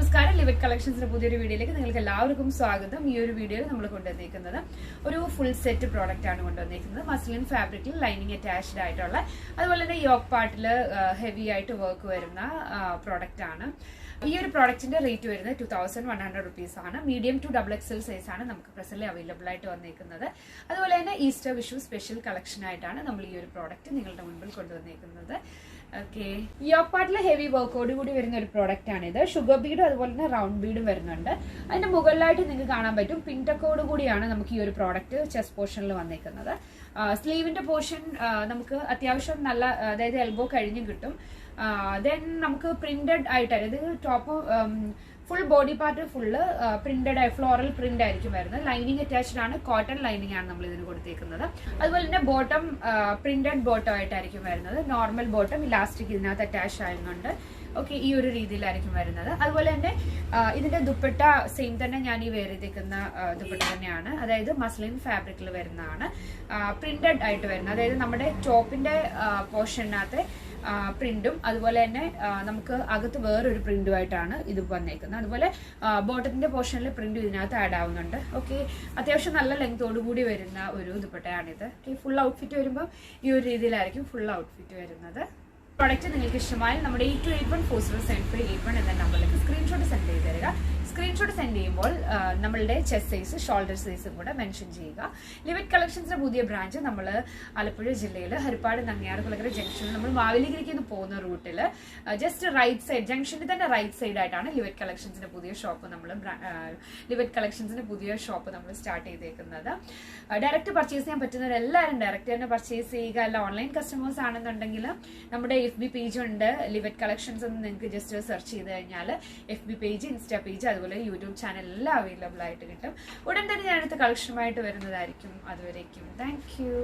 നമസ്കാരം. ലിവിറ്റ് കളക്ഷൻസിന്റെ പുതിയൊരു വീഡിയോയിലേക്ക് നിങ്ങൾക്ക് എല്ലാവർക്കും സ്വാഗതം. ഈ ഒരു വീഡിയോയിൽ നമ്മൾ കൊണ്ടുവന്നിരിക്കുന്നത് ഒരു ഫുൾ സെറ്റ് പ്രോഡക്റ്റ് ആണ് കൊണ്ടുവന്നിരിക്കുന്നത്. മസ്ലിൻ ഫാബ്രിക്കിൽ ലൈനിങ് അറ്റാച്ച്ഡ് ആയിട്ടുള്ള, അതുപോലെ തന്നെ യോക്ക് പാർട്ടിൽ ഹെവി ആയിട്ട് വർക്ക് വരുന്ന പ്രോഡക്റ്റ് ആണ്. ഈ ഒരു പ്രോഡക്റ്റിന്റെ റേറ്റ് വരുന്നത് 2100 റുപ്പീസ് ആണ്. മീഡിയം ടു XXL സൈസ് ആണ് നമുക്ക് പ്രസന്റ് അവൈലബിൾ ആയിട്ട് വന്നിരിക്കുന്നത്. അതുപോലെ തന്നെ ഈസ്റ്റർ വിഷു സ്പെഷ്യൽ കളക്ഷൻ ആയിട്ടാണ് നമ്മൾ ഈ ഒരു പ്രോഡക്റ്റ് നിങ്ങളുടെ മുൻപിൽ കൊണ്ടുവന്നിരിക്കുന്നത്. ഓക്കെ, യോക്ക് പാർട്ടിലെ ഹെവി വർക്കോട് കൂടി വരുന്ന ഒരു പ്രോഡക്റ്റ് ആണിത്. ഷുഗർ ബീഡും അതുപോലെ തന്നെ റൗണ്ട് ബീഡും വരുന്നുണ്ട്. അതിന്റെ മുകളിലായിട്ട് നിങ്ങൾക്ക് കാണാൻ പറ്റും പിൻടക്കോട് കൂടിയാണ് നമുക്ക് ഈ ഒരു പ്രോഡക്റ്റ് ചെസ്റ്റ് പോർഷനിൽ വന്നിരിക്കുന്നത്. സ്ലീവിന്റെ പോർഷൻ നമുക്ക് അത്യാവശ്യം നല്ല, അതായത് എൽബോ കഴിഞ്ഞ് കിട്ടും. ദെൻ നമുക്ക് പ്രിന്റഡ് ആയിട്ട്, അതായത് top full body part full printed ആയി ഫ്ലോറൽ പ്രിന്റ് ആയിരിക്കും വരുന്നത്. ലൈനിങ് അറ്റാച്ച്ഡ് ആണ്, കോട്ടൺ ലൈനിങ് ആണ് നമ്മൾ ഇതിന് കൊടുത്തേക്കുന്നത്. അതുപോലെ തന്നെ ബോട്ടം പ്രിന്റഡ് ബോട്ടം ആയിട്ടായിരിക്കും വരുന്നത്. നോർമൽ ബോട്ടം ഇലാസ്റ്റിക് ഇതിനകത്ത് അറ്റാച്ച് ആയിരുന്നുണ്ട്. ഓക്കെ, ഈ ഒരു രീതിയിലായിരിക്കും വരുന്നത്. അതുപോലെ തന്നെ ഇതിന്റെ ദുപ്പട്ട സെയിം തന്നെ ഞാൻ ഈ വേറെ ചെയ്തേക്കുന്ന ദുപ്പട്ട തന്നെയാണ്, അതായത് മസ്ലിൻ ഫാബ്രിക്കിൽ വരുന്നതാണ്. പ്രിന്റഡ് ആയിട്ട് വരുന്നത്, അതായത് നമ്മുടെ ടോപ്പിന്റെ പോർഷനകത്തെ പ്രിന്റും അതുപോലെ തന്നെ നമുക്ക് അകത്ത് വേറൊരു പ്രിന്റുമായിട്ടാണ് ഇത് വന്നേക്കുന്നത്. അതുപോലെ ബോട്ടത്തിന്റെ പോർഷനിൽ പ്രിന്റ് ഇതിനകത്ത് ആഡ് ആവുന്നുണ്ട്. ഓക്കെ, അത്യാവശ്യം നല്ല ലെങ്തോടു കൂടി വരുന്ന ഒരു ദുപ്പട്ടയാണിത്. ഫുൾ ഔട്ട്ഫിറ്റ് വരുമ്പോൾ ഈ ഒരു രീതിയിലായിരിക്കും ഫുൾ ഔട്ട്ഫിറ്റ് വരുന്നത്. പ്രോഡക്റ്റ് നിങ്ങൾക്ക് ഇഷ്ടമായി നമ്മുടെ 8281407581 എന്ന നമ്പറിലേക്ക് സ്ക്രീൻഷോട്ട് സെൻഡ് ചെയ്ത് തരിക. സ്ക്രീൻഷോട്ട് സെൻഡ് ചെയ്യുമ്പോൾ നമ്മളുടെ ചെസ്റ്റ് സൈസ്, ഷോൾഡർ സൈസും കൂടെ മെൻഷൻ ചെയ്യുക. ലിവിറ്റ് കളക്ഷൻസിന്റെ പുതിയ ബ്രാഞ്ച് നമ്മൾ ആലപ്പുഴ ജില്ലയിൽ ഹരിപ്പാട് നങ്ങിയാർകുളങ്ങര ജംഗ്ഷനിൽ നമ്മൾ മാവേലിക്കരയ്ക്ക് പോകുന്ന റൂട്ടിൽ ജസ്റ്റ് റൈറ്റ് സൈഡ്, ജംഗ്ഷനിൽ തന്നെ റൈറ്റ് സൈഡ് ആയിട്ടാണ് ലിവിറ്റ് കളക്ഷൻസിന്റെ പുതിയ ഷോപ്പ് നമ്മൾ സ്റ്റാർട്ട് ചെയ്തേക്കുന്നത്. ഡയറക്റ്റ് പർച്ചേസ് ചെയ്യാൻ പറ്റുന്നവരെല്ലാവരും ഡയറക്റ്റ് തന്നെ പർച്ചേസ് ചെയ്യുക. അല്ല ഓൺലൈൻ കസ്റ്റമേഴ്സ് ആണെന്നുണ്ടെങ്കിൽ നമ്മുടെ FB പേജ് ഉണ്ട്, ലിവിറ്റ് കളക്ഷൻസ് എന്ന് നിങ്ങൾക്ക് ജസ്റ്റ് സെർച്ച് ചെയ്ത് കഴിഞ്ഞാൽ FB പേജ്, ഇൻസ്റ്റാ പേജ്, അതുപോലെ യൂട്യൂബ് ചാനൽ എല്ലാം അവൈലബിൾ ആയിട്ട് കിട്ടും. ഉടൻ തന്നെ ഞാനടുത്ത കളക്ഷനുമായിട്ട് വരുന്നതായിരിക്കും. അതുവരേക്കും താങ്ക് യു.